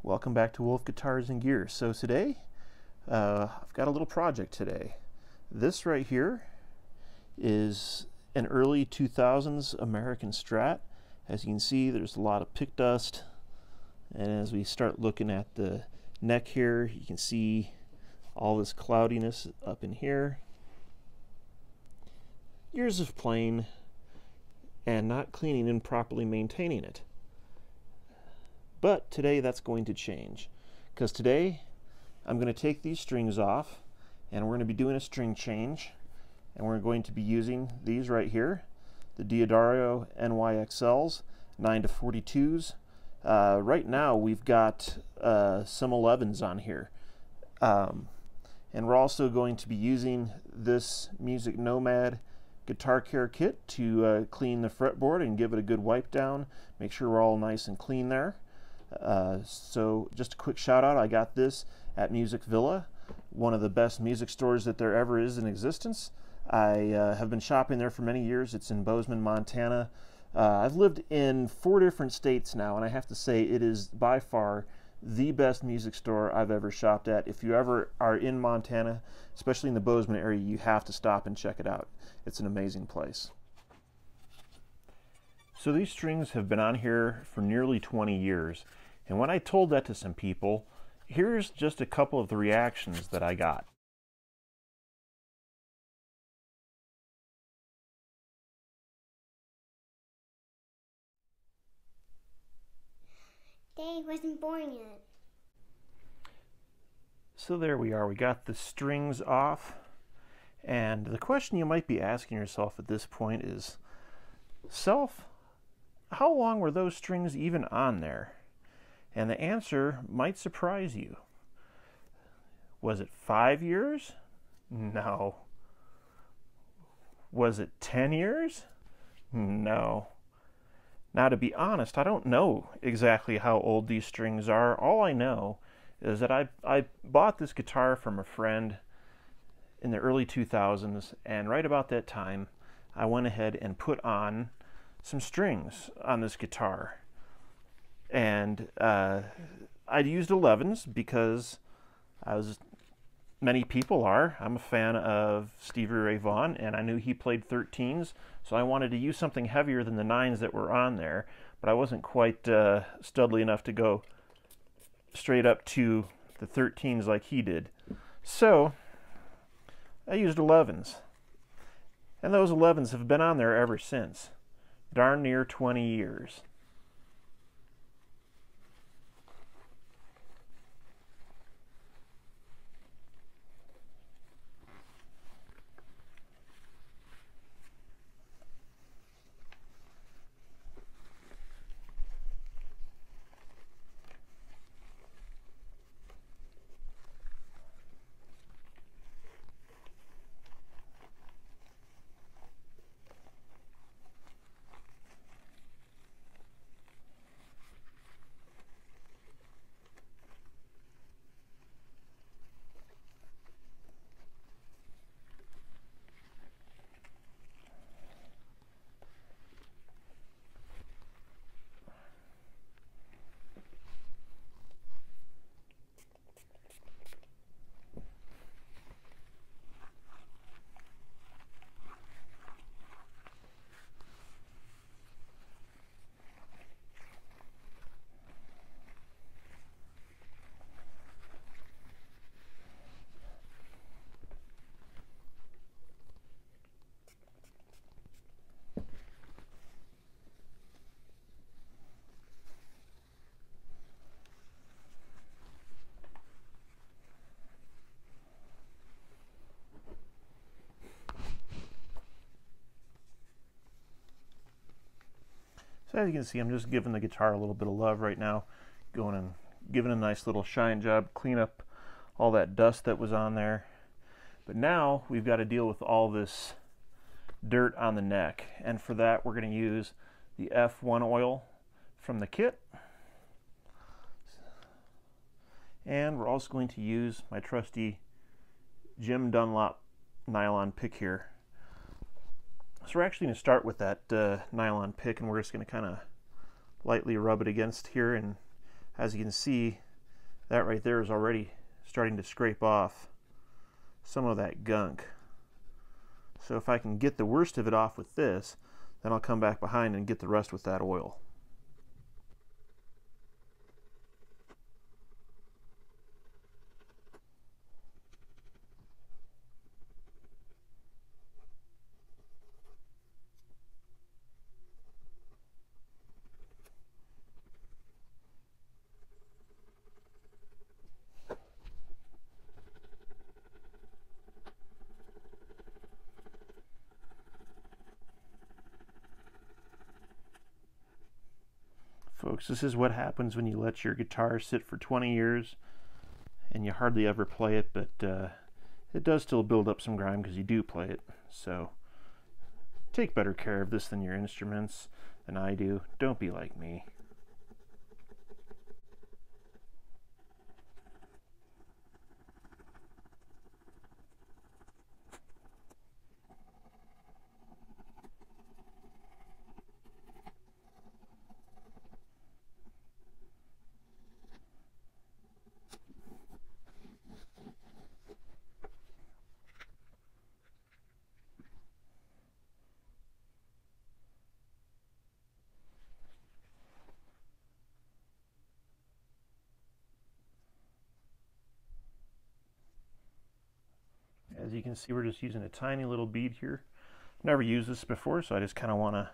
Welcome back to Wolf Guitars and Gear. So today, I've got a little project today. This right here is an early 2000s American Strat. As you can see, there's a lot of pick dust. And as we start looking at the neck here, you can see all this cloudiness up in here. Years of playing and not cleaning and properly maintaining it. But today that's going to change, because today I'm going to take these strings off and we're going to be doing a string change, and we're going to be using these right here, the Diodario NYXLs 9-42s. Right now we've got some 11s on here, and we're also going to be using this Music Nomad Guitar Care Kit to clean the fretboard and give it a good wipe down, make sure we're all nice and clean there. So just a quick shout out, I got this at Music Villa, one of the best music stores that there ever is in existence. I have been shopping there for many years. It's in Bozeman, Montana. I've lived in 4 different states now, and I have to say it is by far the best music store I've ever shopped at. If you ever are in Montana, especially in the Bozeman area, you have to stop and check it out. It's an amazing place. So these strings have been on here for nearly 20 years. And when I told that to some people, here's just a couple of the reactions that I got. Dave wasn't born yet. So there we are, we got the strings off. And the question you might be asking yourself at this point is, Self, how long were those strings even on there? And the answer might surprise you. Was it 5 years? No. Was it 10 years? No. Now, to be honest, I don't know exactly how old these strings are. All I know is that I bought this guitar from a friend in the early 2000s, and right about that time, I went ahead and put on some strings on this guitar. And I'd used 11s because many people are. I'm a fan of Stevie Ray Vaughan, and I knew he played 13s, so I wanted to use something heavier than the 9s that were on there, but I wasn't quite studly enough to go straight up to the 13s like he did. So I used 11s, and those 11s have been on there ever since. Darn near 20 years. So as you can see, I'm just giving the guitar a little bit of love right now, going and giving a nice little shine job, clean up all that dust that was on there. But now we've got to deal with all this dirt on the neck, and for that we're going to use the F1 oil from the kit, and we're also going to use my trusty Jim Dunlop nylon pick here. So we're actually going to start with that nylon pick, and we're just going to kind of lightly rub it against here, and as you can see, That right there is already starting to scrape off some of that gunk. So if I can get the worst of it off with this, then I'll come back behind and get the rest with that oil. Folks, this is what happens when you let your guitar sit for 20 years and you hardly ever play it, but it does still build up some grime because you do play it. So take better care of this than your instruments, than I do. Don't be like me. As you can see, we're just using a tiny little bead here. Never used this before, so I just kind of want to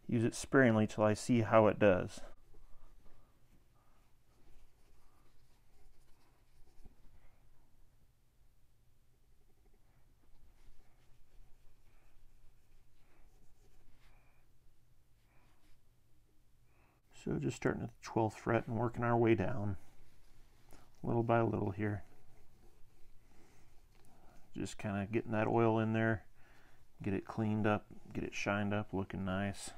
use it sparingly till I see how it does. So just starting at the 12th fret and working our way down, little by little here. Just kind of getting that oil in there, get it cleaned up, get it shined up, looking nice.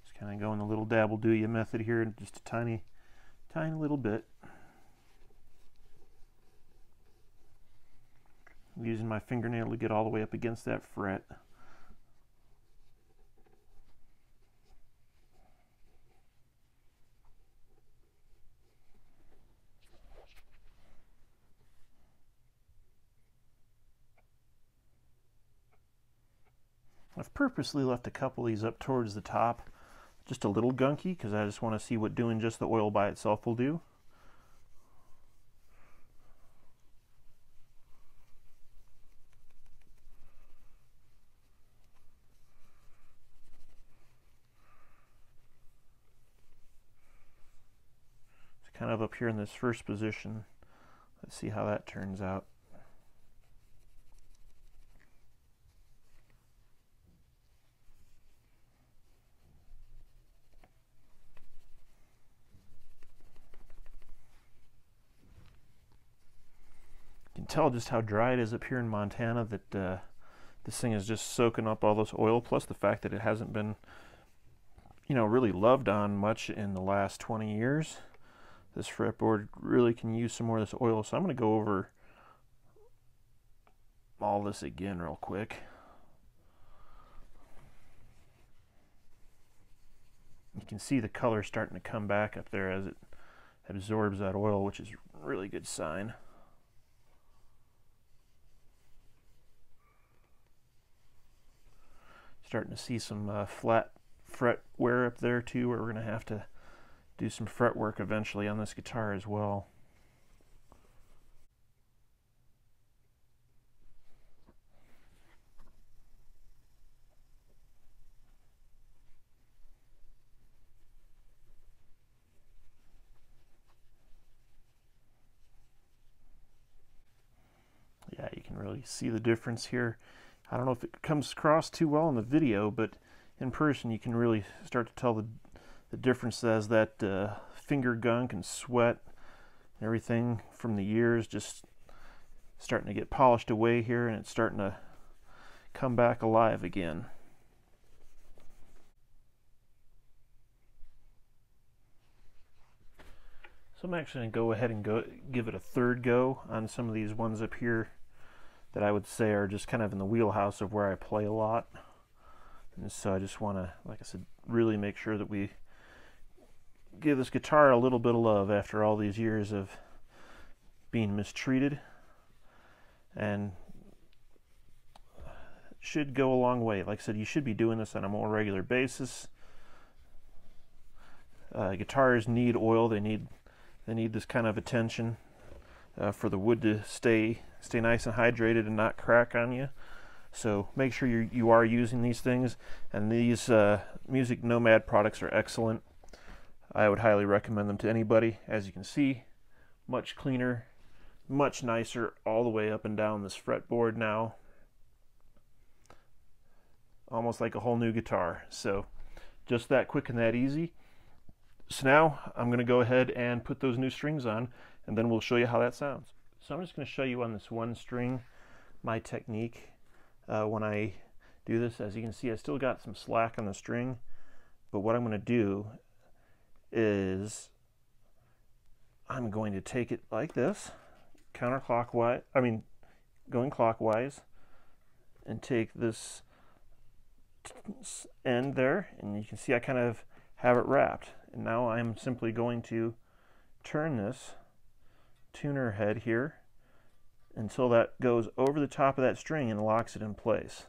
Just kind of going the little dabble-do-ya method here, just a tiny little bit. I'm using my fingernail to get all the way up against that fret. I've purposely left a couple of these up towards the top, just a little gunky, because I just want to see what doing just the oil by itself will do. It's kind of up here in this first position. Let's see how that turns out. You can tell just how dry it is up here in Montana, that this thing is just soaking up all this oil, plus the fact that it hasn't been, you know, really loved on much in the last 20 years. This fretboard really can use some more of this oil, so I'm going to go over all this again real quick. You can see the color starting to come back up there as it absorbs that oil, which is a really good sign. Starting to see some flat fret wear up there too, where we're going to have to do some fret work eventually on this guitar as well. Yeah, you can really see the difference here. I don't know if it comes across too well in the video, but in person you can really start to tell the difference as that finger gunk and sweat and everything from the years just starting to get polished away here, and it's starting to come back alive again. So I'm actually going to go ahead and give it a third go on some of these ones up here that I would say are just kind of in the wheelhouse of where I play a lot. And so I just want to, like I said, really make sure that we give this guitar a little bit of love after all these years of being mistreated, and should go a long way. Like I said, you should be doing this on a more regular basis. Guitars need oil. They need this kind of attention for the wood to stay nice and hydrated and not crack on you. So make sure you are using these things, and these Music Nomad products are excellent. I would highly recommend them to anybody. As you can see, much cleaner, much nicer all the way up and down this fretboard now. Almost like a whole new guitar. So just that quick and that easy. So now I'm going to go ahead and put those new strings on, and then we'll show you how that sounds. So I'm just going to show you on this one string my technique when I do this. As you can see, I still got some slack on the string, but what I'm going to do is I'm going to take it like this, counterclockwise, going clockwise, and take this end there, and you can see I kind of have it wrapped. And now I'm simply going to turn this tuner head here until that goes over the top of that string and locks it in place.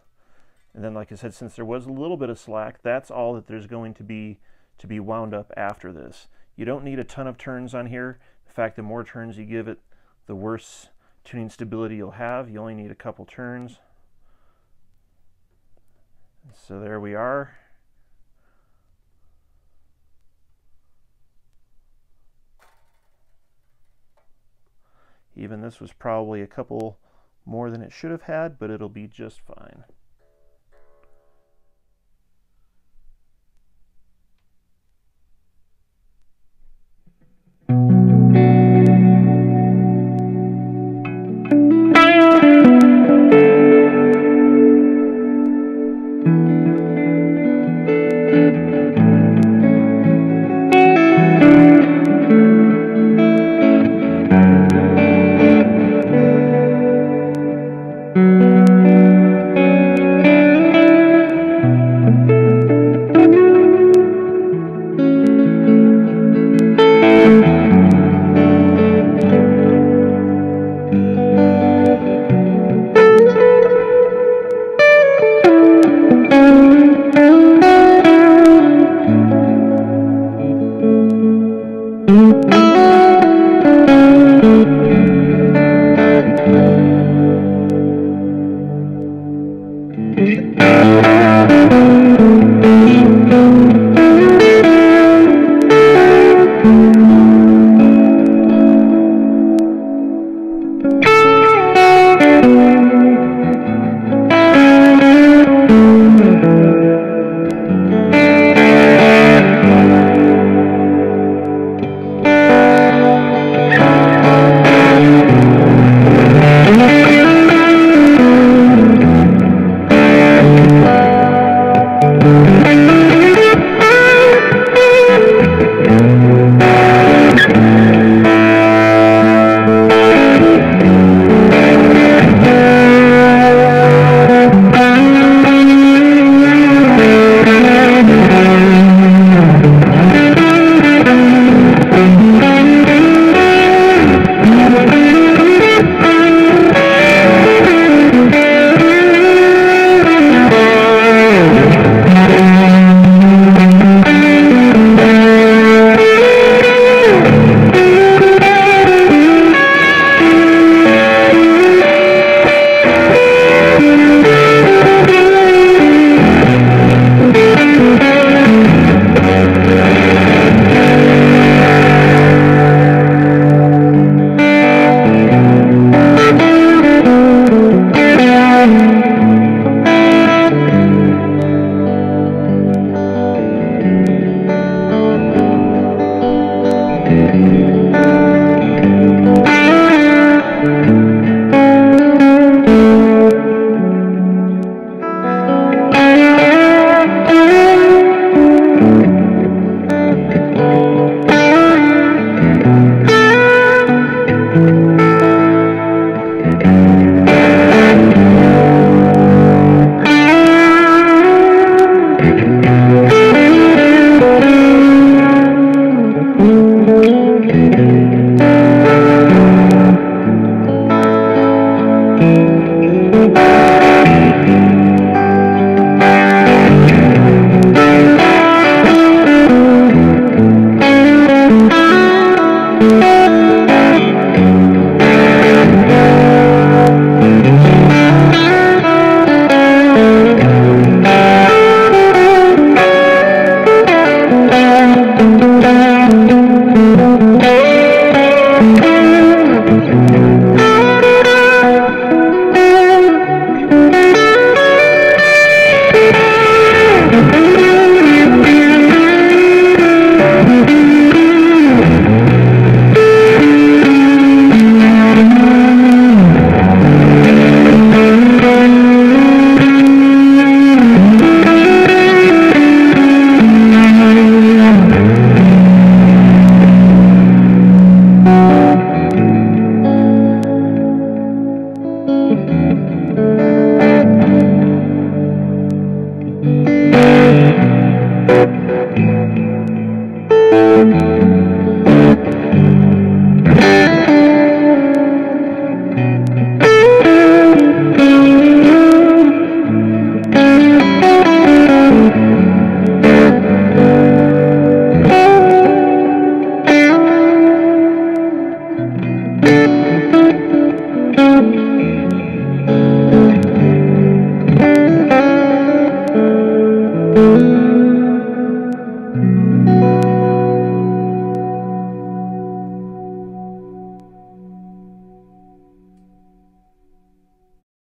And then, like I said, since there was a little bit of slack, that's all that there's going to be wound up after this. You don't need a ton of turns on here. In fact, the more turns you give it, the worse tuning stability you'll have. You only need a couple turns. So there we are. Even this was probably a couple more than it should have had, but it'll be just fine.